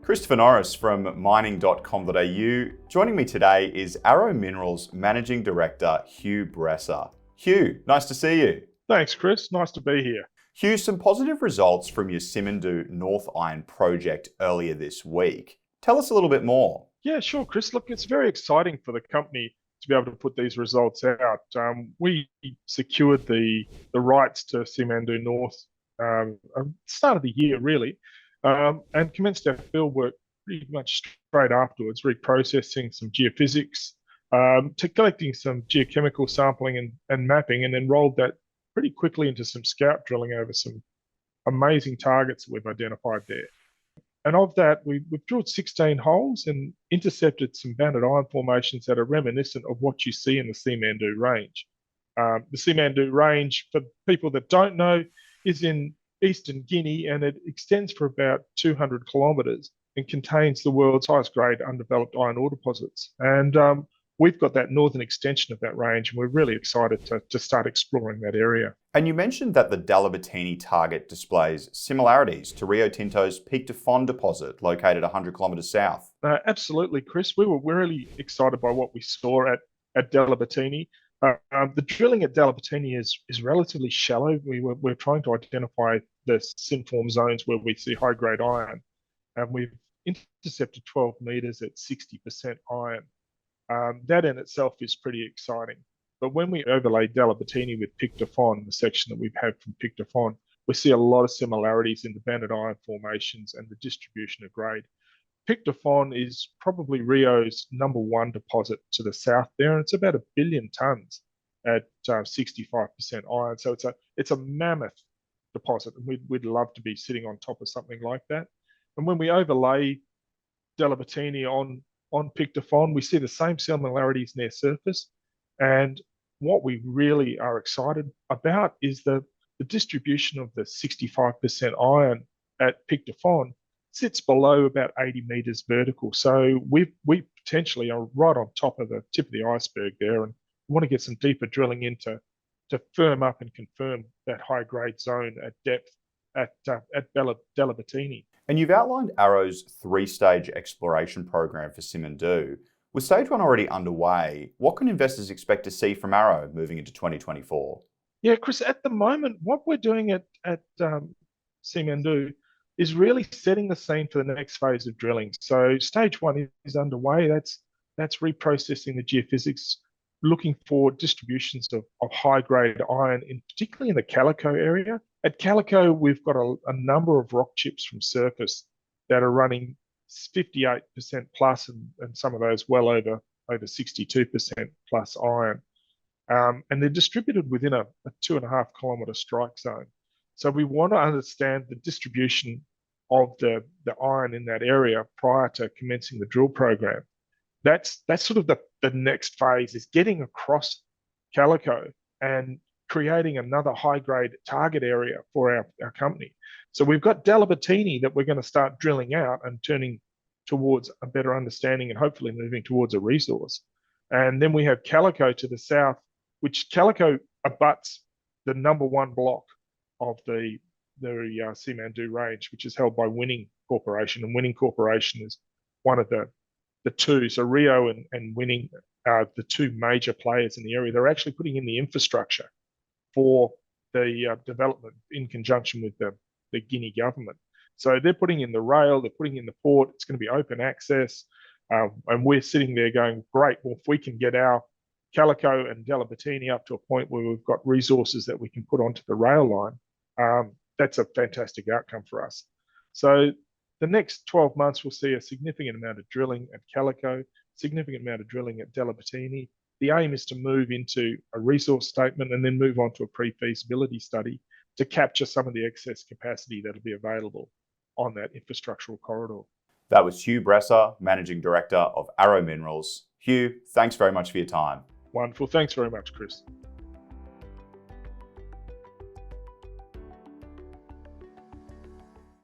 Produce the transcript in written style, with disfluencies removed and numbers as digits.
Christopher Norris from mining.com.au. Joining me today is Arrow Minerals Managing Director Hugh Bresser. Hugh, nice to see you. Thanks, Chris. Nice to be here. Hugh, some positive results from your Simandou North Iron Project earlier this week. Tell us a little bit more. Yeah, sure, Chris. Look, it's very exciting for the company to be able to put these results out. We secured the rights to Simandou North at the start of the year, really, and commenced our field work pretty much straight afterwards, reprocessing some geophysics, to collecting some geochemical sampling and mapping, and then rolled that pretty quickly into some scout drilling over some amazing targets that we've identified there. And of that, we've drilled 16 holes and intercepted some banded iron formations that are reminiscent of what you see in the Simandou Range. The Simandou Range, for people that don't know, is in eastern Guinea, and it extends for about 200 kilometres and contains the world's highest grade undeveloped iron ore deposits. And we've got that northern extension of that range, and we're really excited to start exploring that area. And you mentioned that the Delabatini target displays similarities to Rio Tinto's Pic de Fon deposit located 100 kilometres south. Absolutely, Chris. We were really excited by what we saw at Delabatini. The drilling at Delabatini is relatively shallow. We're trying to identify the synform zones where we see high-grade iron, and we've intercepted 12 metres at 60% iron. That in itself is pretty exciting. But when we overlay Delabatini with Pic de Fon, the section that we've had from Pic de Fon, we see a lot of similarities in the banded iron formations and the distribution of grade. Pic de Fon is probably Rio's #1 deposit to the south there, and it's about 1 billion tonnes at 65% iron. So it's a mammoth deposit, and we'd love to be sitting on top of something like that. And when we overlay Delabatini on Pic de Fon, we see the same similarities near surface. And what we really are excited about is the distribution of the 65% iron at Pic de Fon sits below about 80 metres vertical. So we potentially are right on top of the tip of the iceberg there, and we want to get some deeper drilling into to firm up and confirm that high-grade zone at depth at Delabatini. And you've outlined Arrow's 3-stage exploration program for Simandou. With stage 1 already underway, what can investors expect to see from Arrow moving into 2024? Yeah, Chris, at the moment, what we're doing at Simandou is really setting the scene for the next phase of drilling. So stage 1 is underway. That's reprocessing the geophysics, looking for distributions of high-grade iron, particularly in the Calico area. At Calico, we've got a number of rock chips from surface that are running 58% plus, and some of those well over 62% plus iron. And they're distributed within a 2.5 kilometre strike zone. So we want to understand the distribution of the iron in that area prior to commencing the drill program. That's sort of the next phase, is getting across Calico and creating another high-grade target area for our company. So we've got Delabatini that we're going to start drilling out and turning towards a better understanding and hopefully moving towards a resource. And then we have Calico to the south, which Calico abuts the #1 block of the Simandou Range, which is held by Winning Corporation. And Winning Corporation is one of the two. So Rio and Winning are the two major players in the area. They're actually putting in the infrastructure for the development in conjunction with the Guinea government. So they're putting in the rail, they're putting in the port, it's going to be open access. And we're sitting there going, great, well, if we can get our Calico and Delabatini up to a point where we've got resources that we can put onto the rail line, that's a fantastic outcome for us. So the next 12 months, we'll see a significant amount of drilling at Calico, significant amount of drilling at Delabatini. The aim is to move into a resource statement and then move on to a pre-feasibility study to capture some of the excess capacity that'll be available on that infrastructural corridor. That was Hugh Bresser, Managing Director of Arrow Minerals. Hugh, thanks very much for your time. Wonderful. Thanks very much, Chris.